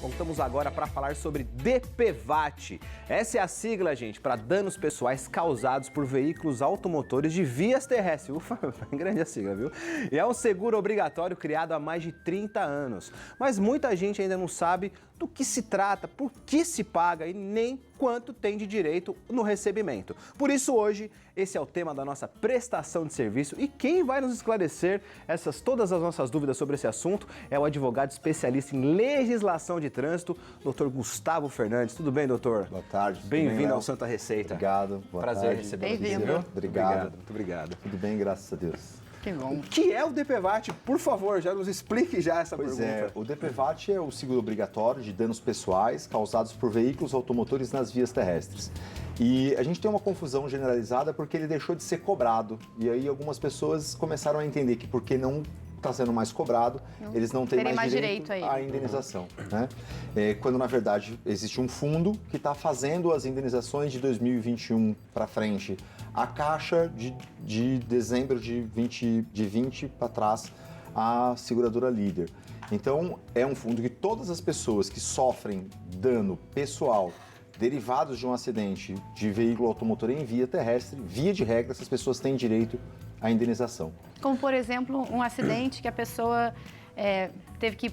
Voltamos agora para falar sobre DPVAT. Essa é a sigla, gente, para danos pessoais causados por veículos automotores de vias terrestres. Ufa, grande a sigla, viu? E é um seguro obrigatório criado há mais de 30 anos. Mas muita gente ainda não sabe do que se trata, por que se paga e nem quanto tem de direito no recebimento. Por isso hoje, esse é o tema da nossa prestação de serviço e quem vai nos esclarecer todas as nossas dúvidas sobre esse assunto é o advogado especialista em legislação de trânsito, Dr. Gustavo Fernandes. Tudo bem, doutor? Boa tarde. Bem-vindo ao Santa Receita. Obrigado. Prazer receber você. Obrigado. Muito obrigado. Tudo bem, graças a Deus. Que bom. O que é o DPVAT? Por favor, já nos explique já essa pergunta. Pois é, o DPVAT é o seguro obrigatório de danos pessoais causados por veículos automotores nas vias terrestres. E a gente tem uma confusão generalizada porque ele deixou de ser cobrado. E aí algumas pessoas começaram a entender que porque não está sendo mais cobrado, eles não têm mais direito à indenização. Né? Quando, na verdade, existe um fundo que está fazendo as indenizações de 2021 para frente. A Caixa, de dezembro de 20 para trás, a seguradora Líder. Então, é um fundo que todas as pessoas que sofrem dano pessoal derivados de um acidente de veículo automotor em via terrestre, via de regra, essas pessoas têm direito à indenização. Como, por exemplo, um acidente que a pessoa teve que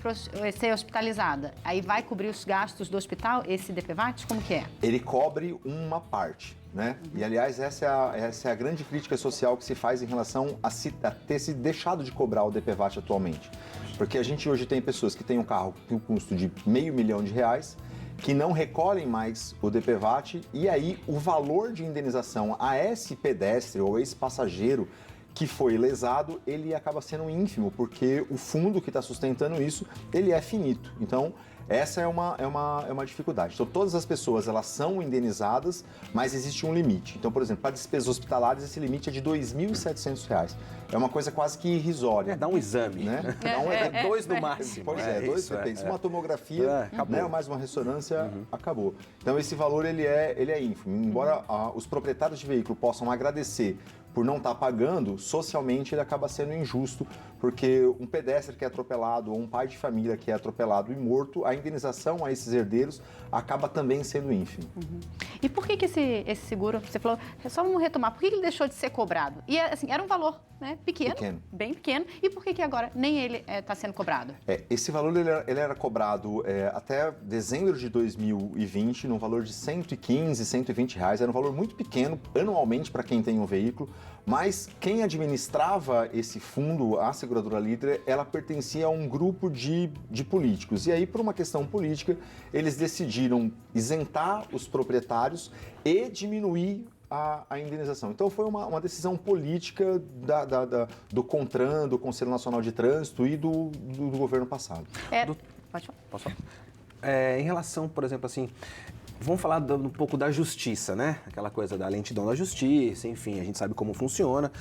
ser hospitalizada. Aí vai cobrir os gastos do hospital, esse DPVAT? Como que é? Ele cobre uma parte, né? E, aliás, essa é a grande crítica social que se faz em relação a ter se deixado de cobrar o DPVAT atualmente. Porque a gente hoje tem pessoas que têm um carro com custo de R$500 mil, que não recolhem mais o DPVAT e aí o valor de indenização a esse pedestre ou esse passageiro que foi lesado, ele acaba sendo ínfimo, porque o fundo que está sustentando isso, ele é finito. Então, essa é uma dificuldade. Então, todas as pessoas, elas são indenizadas, mas existe um limite. Então, por exemplo, para despesas hospitalares, esse limite é de R$2.700. É uma coisa quase que irrisória. Dá um exame, né? Dois no máximo. Pois dois depende. Uma tomografia, né, mais uma ressonância, acabou. Então, esse valor, ele é ínfimo. Embora os proprietários de veículo possam agradecer por não estar pagando, socialmente ele acaba sendo injusto, porque um pedestre que é atropelado ou um pai de família que é atropelado e morto, a indenização a esses herdeiros acaba também sendo ínfima. E por que esse seguro, você falou, só vamos retomar, por que ele deixou de ser cobrado? E assim, era um valor, né, pequeno, bem pequeno, e por que agora nem ele está sendo cobrado? Esse valor ele era cobrado até dezembro de 2020, num valor de R$115, R$120, era um valor muito pequeno anualmente para quem tem um veículo, mas quem administrava esse fundo, a seguradora Líder, ela pertencia a um grupo de políticos. E aí, por uma questão política, eles decidiram isentar os proprietários e diminuir a indenização. Então foi uma decisão política do CONTRAN, do Conselho Nacional de Trânsito e do governo passado. Pode falar. Posso falar? Em relação, por exemplo, assim, vamos falar um pouco da justiça, né? Aquela coisa da lentidão da justiça, enfim, a gente sabe como funciona.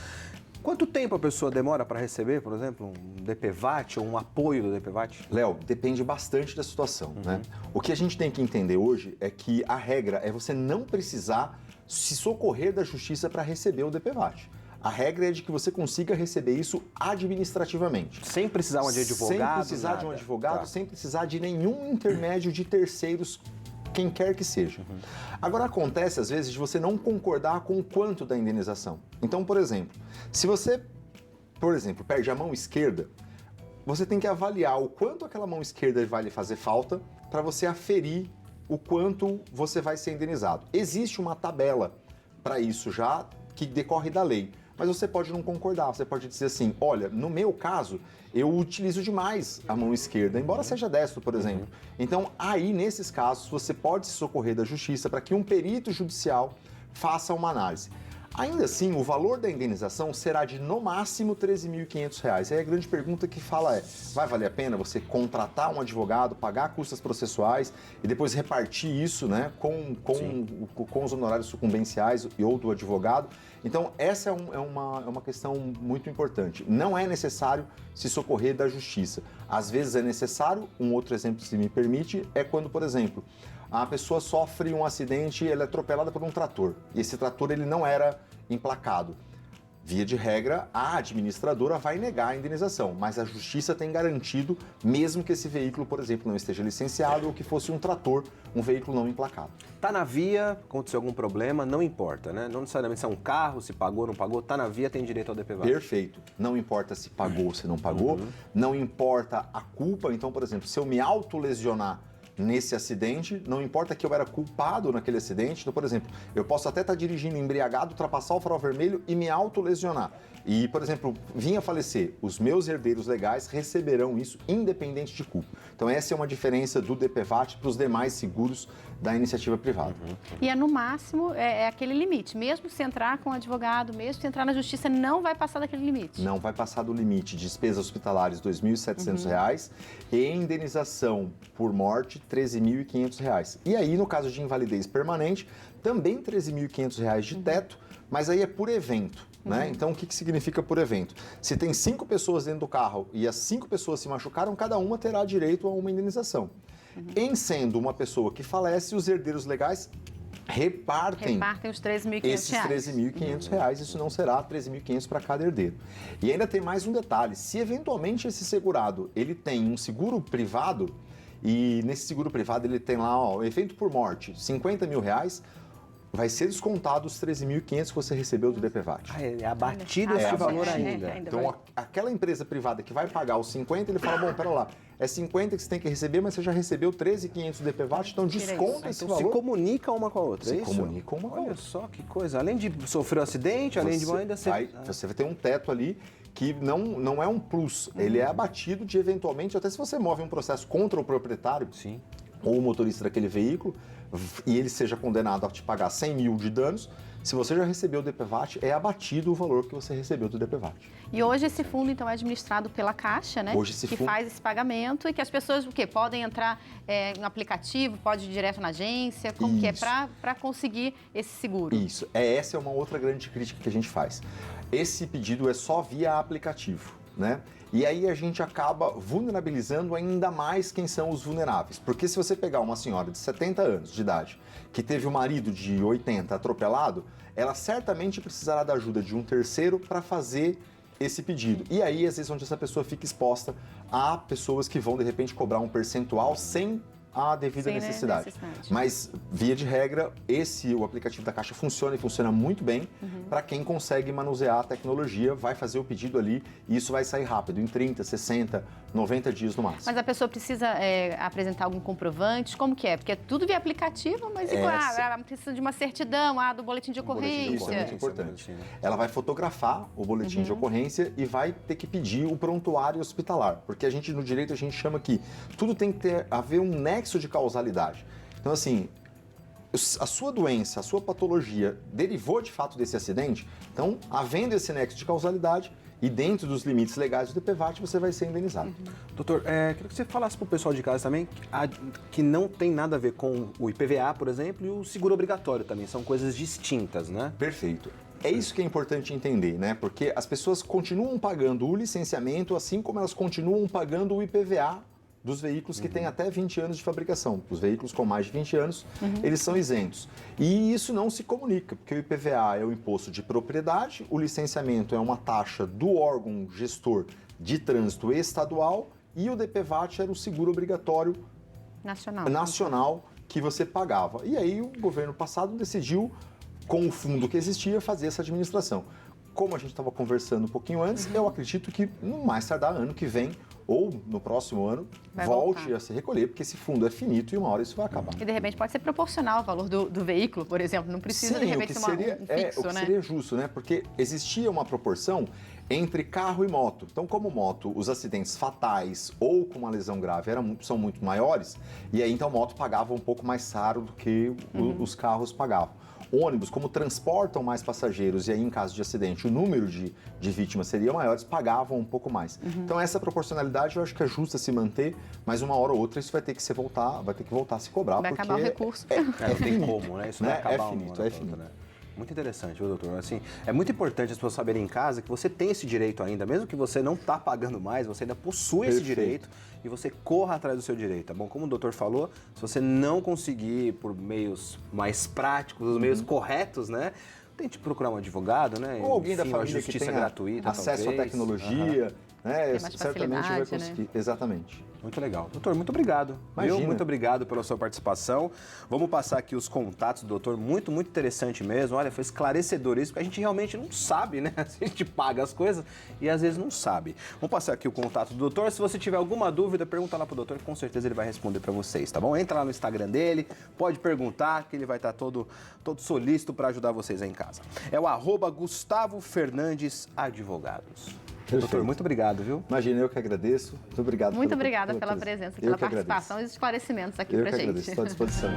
Quanto tempo a pessoa demora para receber, por exemplo, um DPVAT ou um apoio do DPVAT? Léo, depende bastante da situação, né? O que a gente tem que entender hoje é que a regra é você não precisar se socorrer da justiça para receber o DPVAT. A regra é de que você consiga receber isso administrativamente. Sem precisar de um advogado? Sem precisar de um advogado, sem precisar de nenhum intermédio de terceiros, quem quer que seja. Agora, acontece, às vezes, de você não concordar com o quanto da indenização. Então, por exemplo, se você, perde a mão esquerda, você tem que avaliar o quanto aquela mão esquerda vai lhe fazer falta para você aferir o quanto você vai ser indenizado. Existe uma tabela para isso já, que decorre da lei. Mas você pode não concordar, você pode dizer assim, olha, no meu caso, eu utilizo demais a mão esquerda, embora seja destro, por exemplo. Então, aí, nesses casos, você pode se socorrer da justiça para que um perito judicial faça uma análise. Ainda assim, o valor da indenização será de, no máximo, R$13.500. Aí a grande pergunta que fala vai valer a pena você contratar um advogado, pagar custas processuais e depois repartir isso, né, com os honorários sucumbenciais e ou do advogado? Então, essa é uma questão muito importante. Não é necessário se socorrer da justiça. Às vezes é necessário, um outro exemplo, se me permite, é quando, por exemplo, a pessoa sofre um acidente, ela é atropelada por um trator. E esse trator ele não era emplacado. Via de regra, a administradora vai negar a indenização, mas a justiça tem garantido, mesmo que esse veículo, por exemplo, não esteja licenciado ou que fosse um trator, um veículo não emplacado. Tá na via, aconteceu algum problema, não importa, né? Não necessariamente se é um carro, se pagou, não pagou, tá na via, tem direito ao DPVAT. Perfeito. Não importa se pagou ou se não pagou, não importa a culpa. Então, por exemplo, se eu me autolesionar nesse acidente, não importa que eu era culpado naquele acidente. Então, por exemplo, eu posso até estar dirigindo embriagado, ultrapassar o farol vermelho e me autolesionar. E, por exemplo, vim a falecer, os meus herdeiros legais receberão isso independente de culpa. Então, essa é uma diferença do DPVAT para os demais seguros da iniciativa privada. E é no máximo, é aquele limite. Mesmo se entrar com advogado, mesmo se entrar na justiça, não vai passar daquele limite. Não vai passar do limite. Despesas hospitalares, R$ 2.700 e indenização por morte, R$ 13.500. E aí, no caso de invalidez permanente, também R$ 13.500 de teto, mas aí é por evento. Né? Então, o que significa por evento? Se tem 5 pessoas dentro do carro e as 5 pessoas se machucaram, cada uma terá direito a uma indenização. Em sendo uma pessoa que falece, os herdeiros legais repartem os R$ 13.500. esses R$ 13.500, isso não será R$ 13.500 para cada herdeiro. E ainda tem mais um detalhe, se eventualmente esse segurado ele tem um seguro privado, e nesse seguro privado ele tem lá, ó, evento por morte, R$ 50 mil, vai ser descontado os 13.500 que você recebeu do DPVAT. É abatido esse valor ainda. Então, aquela empresa privada que vai pagar os 50, ele fala, bom, pera lá, é 50 que você tem que receber, mas você já recebeu 13.500 do DPVAT, então desconta esse valor. Se comunica uma com a outra, se é isso? comunica uma com a outra. Olha só que coisa. Além de sofrer um acidente, além de ainda ser... Você vai ter um teto ali que não é um plus, ele é abatido de eventualmente, até se você move um processo contra o proprietário, Sim. ou o motorista daquele veículo, e ele seja condenado a te pagar 100 mil de danos, se você já recebeu o DPVAT, é abatido o valor que você recebeu do DPVAT. E hoje esse fundo, então, é administrado pela Caixa, né? Hoje esse que fundo... faz esse pagamento e que as pessoas, o quê? Podem entrar no aplicativo, pode ir direto na agência, como que é para conseguir esse seguro? Isso. Essa é uma outra grande crítica que a gente faz. Esse pedido é só via aplicativo, né? E aí a gente acaba vulnerabilizando ainda mais quem são os vulneráveis. Porque se você pegar uma senhora de 70 anos de idade que teve um marido de 80 atropelado, ela certamente precisará da ajuda de um terceiro para fazer esse pedido. E aí, às vezes, onde essa pessoa fica exposta a pessoas que vão, de repente, cobrar um percentual sem a devida necessidade. Mas, via de regra, o aplicativo da Caixa funciona e funciona muito bem para quem consegue manusear a tecnologia, vai fazer o pedido ali e isso vai sair rápido, em 30, 60, 90 dias no máximo. Mas a pessoa precisa apresentar algum comprovante? Como que é? Porque é tudo via aplicativo, mas igual, precisa de uma certidão, do boletim de ocorrência. Isso é muito importante. Ela vai fotografar o boletim de ocorrência e vai ter que pedir o prontuário hospitalar, porque no direito a gente chama que tudo tem que haver um nexo de causalidade. Então, assim, a sua doença, a sua patologia derivou de fato desse acidente, então, havendo esse nexo de causalidade e dentro dos limites legais do DPVAT, você vai ser indenizado. Doutor, queria que você falasse para o pessoal de casa também que não tem nada a ver com o IPVA, por exemplo, e o seguro obrigatório também, são coisas distintas, né? Perfeito. É isso que é importante entender, né? Porque as pessoas continuam pagando o licenciamento, assim como elas continuam pagando o IPVA dos veículos que têm até 20 anos de fabricação. Os veículos com mais de 20 anos, eles são isentos. E isso não se comunica, porque o IPVA é o imposto de propriedade, o licenciamento é uma taxa do órgão gestor de trânsito estadual e o DPVAT era o seguro obrigatório nacional que você pagava. E aí o governo passado decidiu, com o fundo que existia, fazer essa administração. Como a gente estava conversando um pouquinho antes, eu acredito que no mais tardar ano que vem ou no próximo ano, volte a se recolher, porque esse fundo é finito e uma hora isso vai acabar. E de repente pode ser proporcional ao valor do veículo, por exemplo, não precisa de repente ser um fixo, o que seria justo, né? Porque existia uma proporção entre carro e moto. Então, como moto, os acidentes fatais ou com uma lesão grave são muito maiores, e aí então a moto pagava um pouco mais caro do que os carros pagavam. Ônibus, como transportam mais passageiros e aí em caso de acidente o número de vítimas seria maior, pagavam um pouco mais. Então essa proporcionalidade eu acho que é justa se manter, mas uma hora ou outra isso vai ter que voltar a se cobrar. Vai acabar o recurso. Não tem como, né? Isso vai acabar é finito. Né? Muito interessante, viu, doutor? Assim, é muito importante as pessoas saberem em casa que você tem esse direito ainda, mesmo que você não está pagando mais, você ainda possui esse direito e você corra atrás do seu direito, tá bom? Como o doutor falou, se você não conseguir por meios mais práticos, os meios corretos, né? tente procurar um advogado, né? Ou alguém da Enfim, família justiça que tenha gratuita, acesso talvez. à tecnologia, né? mais Certamente vai facilidade, conseguir. Exatamente. Muito legal. Doutor, muito obrigado. Imagina. Viu? Muito obrigado pela sua participação. Vamos passar aqui os contatos do doutor. Muito, muito interessante mesmo. Olha, foi esclarecedor isso, porque a gente realmente não sabe, né? A gente paga as coisas e às vezes não sabe. Vamos passar aqui o contato do doutor. Se você tiver alguma dúvida, pergunta lá pro doutor, que com certeza ele vai responder para vocês, tá bom? Entra lá no Instagram dele, pode perguntar, que ele vai estar todo solícito para ajudar vocês aí em casa. É o @Gustavo Fernandes Advogados. Doutor, muito obrigado, viu? Imagina, eu que agradeço. Muito obrigado. Muito obrigada pela presença, pela participação e os esclarecimentos aqui pra gente. Eu que agradeço, estou à disposição.